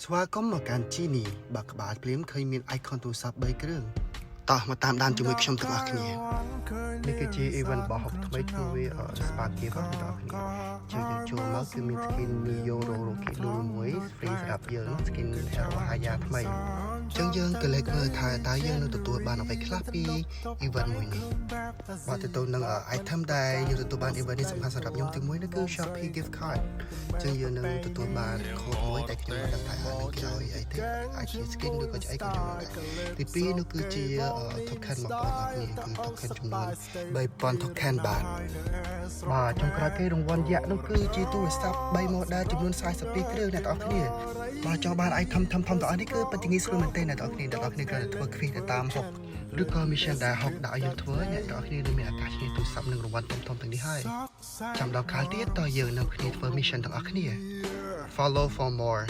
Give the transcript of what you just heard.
ស្វាគមន៍មកកាន់ជីនីបាក់ក្បាលភ្លាមឃើញមាន icon ទូរស័ព្ទ3គ្រឿងតោះមកតាមដានជាមួយខ្ញុំទាំងអស់គ្នានេះគឺជា event របស់ហុកថ្មីធ្វើវា Spark Gift បងប្អូនយើងចូលមកគឺមាន skin Neo Roki មួយ free សម្រាប់យើង skin Hero Haya ថ្មីចឹងយើងក៏លេចមើលថាតើយើងនឹងទទួលបានអ្វីខ្លះពី event មួយនេះបាទទៅទៅនឹង item ដែលយើងទទួលបាន event នេះសំខាន់សម្រាប់ខ្ញុំទី1នោះគឺ Shopee gift card ចឹងយើងនឹងទទួលបាន code មួយដែលខ្ញុំមិនដឹងថានឹងគេឲ្យអីទេអាចជា skin ឬក៏ជាអីក៏ខ្ញុំមិនដឹងទី2នោះគឺជា token មកបងប្អូនគឺ token ចំនួន 3000 token បាទចុងក្រោយគេរង្វាន់យក្សនោះគឺជាទូរស័ព្ទ3 model ចំនួន42គ្រឿងអ្នកនរគ្នាបាទចង់បាន item ធំៗទាំងអស់នេះគឺពិតជាងាយស្រួលមែនទេអ្នកនរគ្នាគ្រាន់តែធ្វើ quiz ទៅតាមហុកឬក៏ mission ដែលហុកដាក់ឲ្យយើងធ្វើអ្នកនរគ្នានឹងមានឱកាសឈ្នះទូរស័ព្ទនិងរង្វាន់ធំៗទាំងនេះហើយចាំដល់កាលទៀតតើយើងនឹងគ្នាធ្វើ mission ទាំងអស់គ្នា follow for more